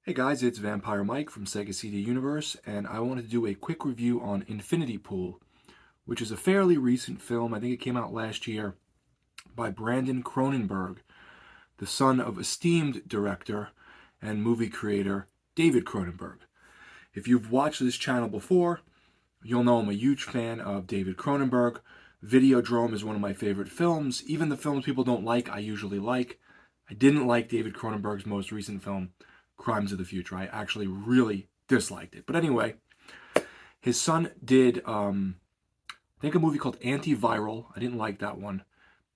Hey guys, it's Vampire Mike from Sega CD Universe, and I wanted to do a quick review on Infinity Pool, which is a fairly recent film. I think it came out last year by Brandon Cronenberg, the son of esteemed director and movie creator David Cronenberg. If you've watched this channel before, you'll know I'm a huge fan of David Cronenberg. Videodrome is one of my favorite films. Even the films people don't like, I usually like. I didn't like David Cronenberg's most recent film, Crimes of the Future. I actually really disliked it. But anyway, his son did, I think, a movie called Antiviral. I didn't like that one.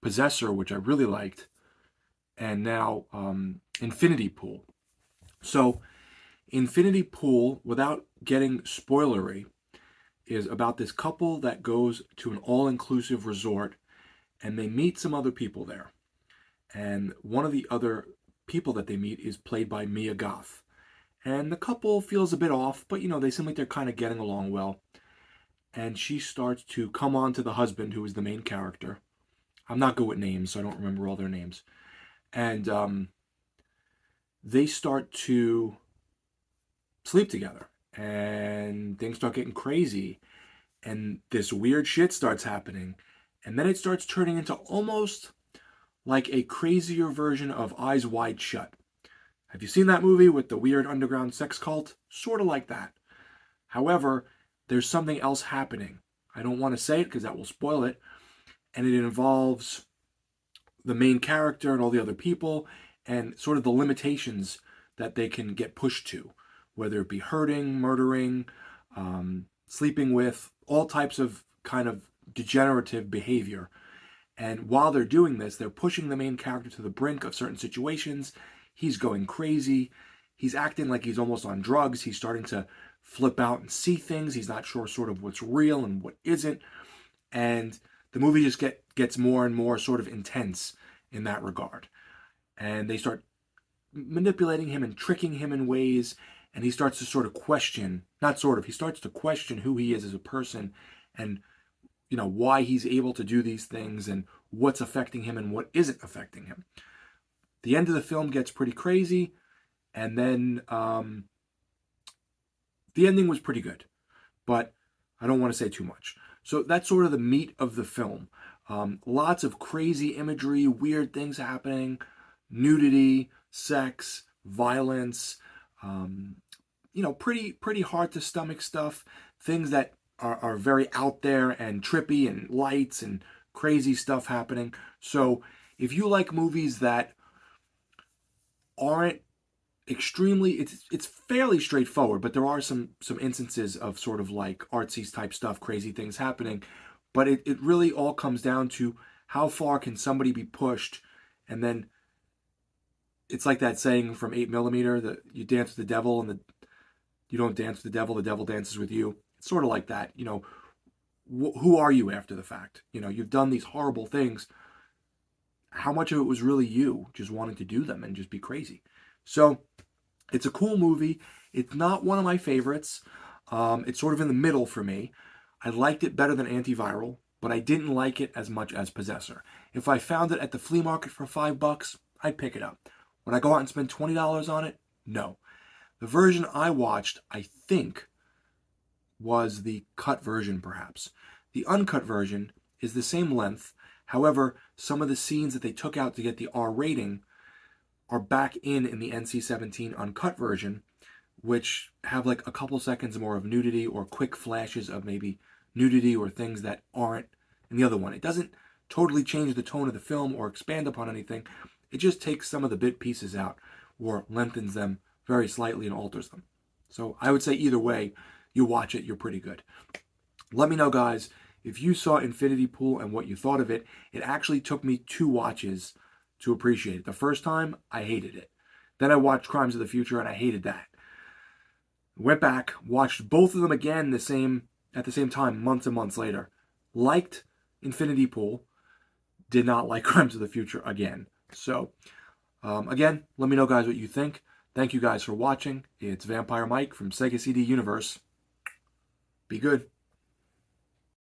Possessor, which I really liked. And now Infinity Pool. So, Infinity Pool, without getting spoilery, is about this couple that goes to an all-inclusive resort and they meet some other people there. And one of the other people that they meet is played by Mia Goth. And the couple feels a bit off, but they seem like they're kind of getting along well. And she starts to come on to the husband, who is the main character. I'm not good with names, so I don't remember all their names. And they start to sleep together. And things start getting crazy. And this weird shit starts happening. And then it starts turning into almost like a crazier version of Eyes Wide Shut. Have you seen that movie with the weird underground sex cult? Sort of like that. However, there's something else happening. I don't want to say it because that will spoil it. And it involves the main character and all the other people and sort of the limitations that they can get pushed to, whether it be hurting, murdering, sleeping with, all types of kind of degenerative behavior. And while they're doing this, they're pushing the main character to the brink of certain situations. He's going crazy. He's acting like he's almost on drugs. He's starting to flip out and see things. He's not sure sort of what's real and what isn't. And the movie just gets more and more sort of intense in that regard. And they start manipulating him and tricking him in ways. And he starts to sort of question, not sort of, he starts to question who he is as a person and why he's able to do these things and what's affecting him and what isn't affecting him. The end of the film gets pretty crazy, and then the ending was pretty good, but I don't want to say too much. So that's sort of the meat of the film. Lots of crazy imagery, weird things happening, nudity, sex, violence, pretty hard to stomach stuff, things that are very out there and trippy and lights and crazy stuff happening. So if you like movies that aren't extremely, it's fairly straightforward, but there are some instances of sort of like artsy type stuff, crazy things happening. But it really all comes down to how far can somebody be pushed. And then it's like that saying from 8mm that you dance with the devil and you don't dance with the devil dances with you. It's sort of like that. Who are you after the fact? You've done these horrible things. How much of it was really you just wanting to do them and just be crazy? So it's a cool movie. It's not one of my favorites. It's sort of in the middle for me. I liked it better than Antiviral, but I didn't like it as much as Possessor. If I found it at the flea market for $5, I'd pick it up. Would I go out and spend $20 on it? No. The version I watched, I think, was the cut version, perhaps. The uncut version is the same length. However, some of the scenes that they took out to get the R rating are back in the NC-17 uncut version, which have like a couple seconds more of nudity or quick flashes of maybe nudity or things that aren't in the other one. It doesn't totally change the tone of the film or expand upon anything. It just takes some of the bit pieces out or lengthens them very slightly and alters them. So I would say either way, you watch it, you're pretty good. Let me know, guys, if you saw Infinity Pool and what you thought of it. It actually took me 2 watches to appreciate it. The first time, I hated it. Then I watched Crimes of the Future and I hated that. Went back, watched both of them again at the same time, months and months later. Liked Infinity Pool, did not like Crimes of the Future again. So, again, let me know, guys, what you think. Thank you guys for watching. It's Vampire Mike from Sega CD Universe. Be good.